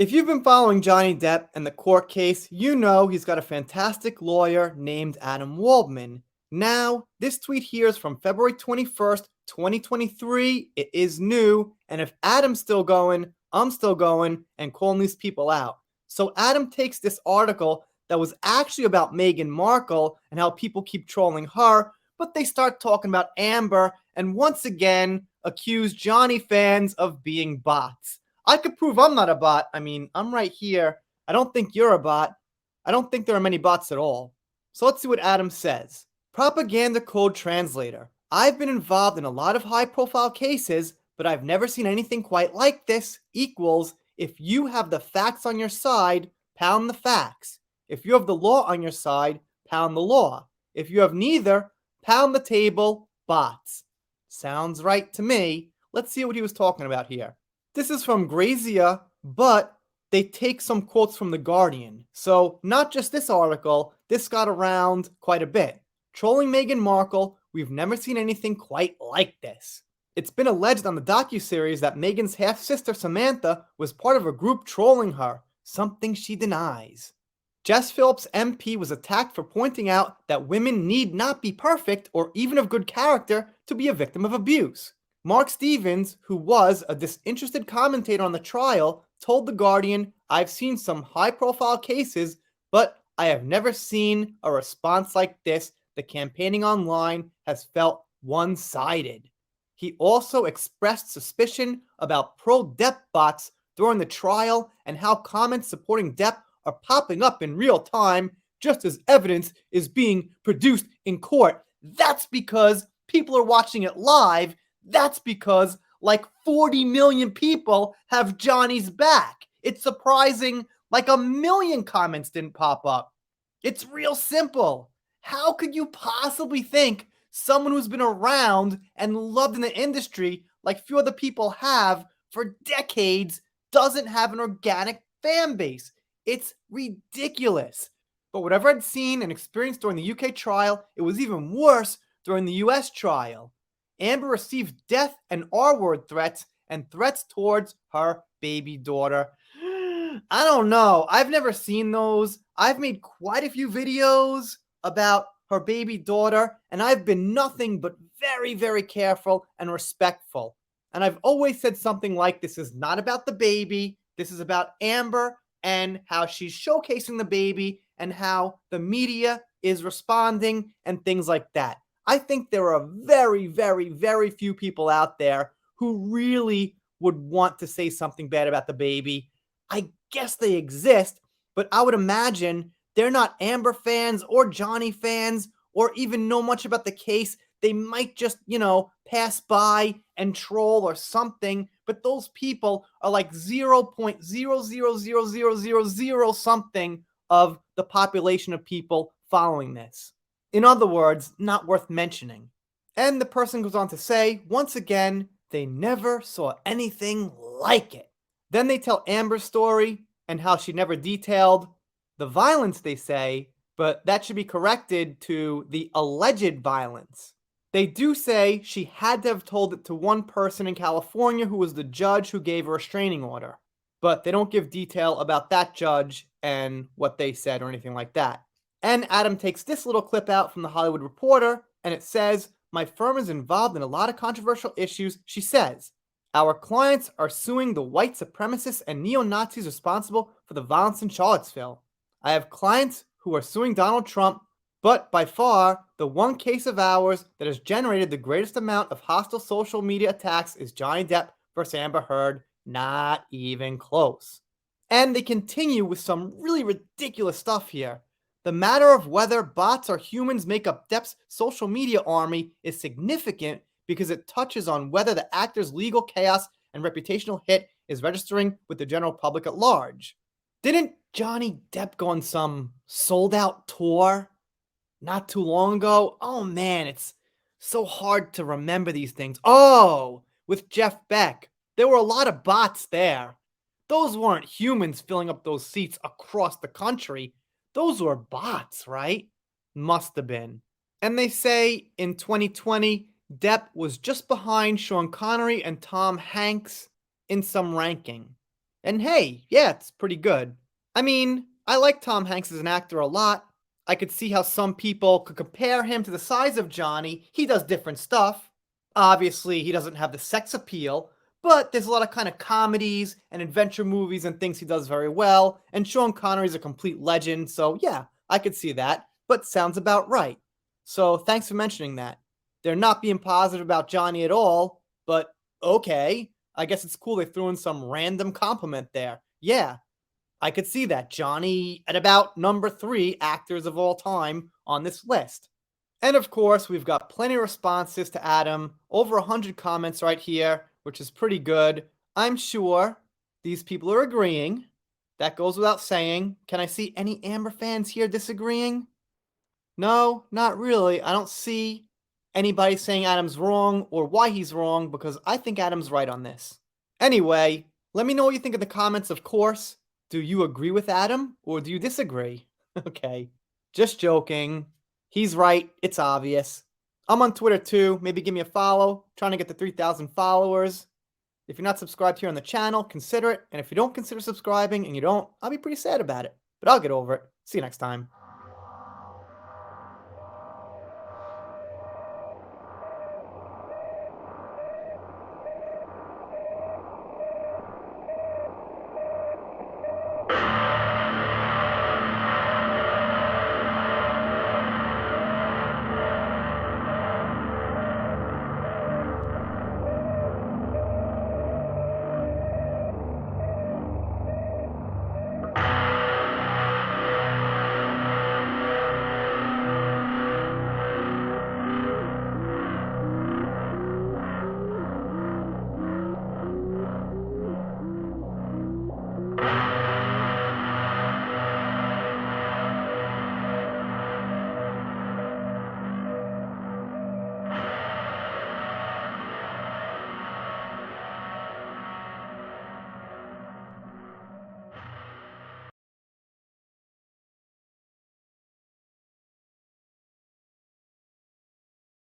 If you've been following Johnny Depp and the court case, you know he's got a fantastic lawyer named Adam Waldman. Now, this tweet here is from February 21st, 2023. It is new, and if Adam's still going, I'm still going and calling these people out. So Adam takes this article that was actually about Meghan Markle and how people keep trolling her, but they start talking about Amber and once again accuse Johnny fans of being bots. I could prove I'm not a bot. I mean, I'm right here. I don't think you're a bot. I don't think there are many bots at all. So let's see what Adam says. Propaganda code translator. I've been involved in a lot of high profile cases, but I've never seen anything quite like this. Equals, if you have the facts on your side, pound the facts. If you have the law on your side, pound the law. If you have neither, pound the table, bots. Sounds right to me. Let's see what he was talking about here. This is from Grazia, but they take some quotes from The Guardian. So not just this article, this got around quite a bit. Trolling Meghan Markle, we've never seen anything quite like this. It's been alleged on the docuseries that Meghan's half-sister Samantha was part of a group trolling her, something she denies. Jess Phillips MP was attacked for pointing out that women need not be perfect or even of good character to be a victim of abuse. Mark Stevens, who was a disinterested commentator on the trial, told The Guardian, I've seen some high-profile cases, but I have never seen a response like this. The campaigning online has felt one-sided. He also expressed suspicion about pro-Depp bots during the trial and how comments supporting Depp are popping up in real time just as evidence is being produced in court. That's because people are watching it live. That's because like 40 million people have Johnny's back. It's surprising like 1 million comments didn't pop up. It's real simple. How could you possibly think someone who's been around and loved in the industry like few other people have for decades doesn't have an organic fan base? It's ridiculous. But whatever I'd seen and experienced during the UK trial, it was even worse during the US trial. Amber received death and R-word threats and threats towards her baby daughter. I don't know. I've never seen those. I've made quite a few videos about her baby daughter, and I've been nothing but very, very careful and respectful. And I've always said something like, this is not about the baby. This is about Amber and how she's showcasing the baby and how the media is responding and things like that. I think there are very, very, very few people out there who really would want to say something bad about the baby. I guess they exist, but I would imagine they're not Amber fans or Johnny fans or even know much about the case. They might just, pass by and troll or something, but those people are like 0.0000000 something of the population of people following this. In other words, not worth mentioning. And the person goes on to say, once again, they never saw anything like it. Then they tell Amber's story and how she never detailed the violence, they say, but that should be corrected to the alleged violence. They do say she had to have told it to one person in California who was the judge who gave her a restraining order, but they don't give detail about that judge and what they said or anything like that. And Adam takes this little clip out from the Hollywood Reporter, and it says, my firm is involved in a lot of controversial issues, she says. Our clients are suing the white supremacists and neo-Nazis responsible for the violence in Charlottesville. I have clients who are suing Donald Trump, but by far, the one case of ours that has generated the greatest amount of hostile social media attacks is Johnny Depp versus Amber Heard. Not even close. And they continue with some really ridiculous stuff here. The matter of whether bots or humans make up Depp's social media army is significant because it touches on whether the actor's legal chaos and reputational hit is registering with the general public at large. Didn't Johnny Depp go on some sold-out tour not too long ago? Oh man, it's so hard to remember these things. Oh, with Jeff Beck. There were a lot of bots there. Those weren't humans filling up those seats across the country. Those were bots, right? Must have been. And they say in 2020, Depp was just behind Sean Connery and Tom Hanks in some ranking. And hey, yeah, it's pretty good. I mean, I like Tom Hanks as an actor a lot. I could see how some people could compare him to the size of Johnny. He does different stuff. Obviously, he doesn't have the sex appeal, but there's a lot of kind of comedies and adventure movies and things he does very well. And Sean Connery's a complete legend, so yeah, I could see that. But sounds about right. So thanks for mentioning that. They're not being positive about Johnny at all, but okay. I guess it's cool they threw in some random compliment there. Yeah, I could see that. Johnny at about number 3 actors of all time on this list. And of course, we've got plenty of responses to Adam, over 100 comments right here, which is pretty good. I'm sure these people are agreeing. That goes without saying. Can I see any Amber fans here disagreeing? No, not really. I don't see anybody saying Adam's wrong or why he's wrong because I think Adam's right on this. Anyway, let me know what you think in the comments, of course. Do you agree with Adam or do you disagree? Okay, just joking. He's right. It's obvious. I'm on Twitter too. Maybe give me a follow. Trying to get to 3,000 followers. If you're not subscribed here on the channel, consider it. And if you don't consider subscribing and you don't, I'll be pretty sad about it. But I'll get over it. See you next time.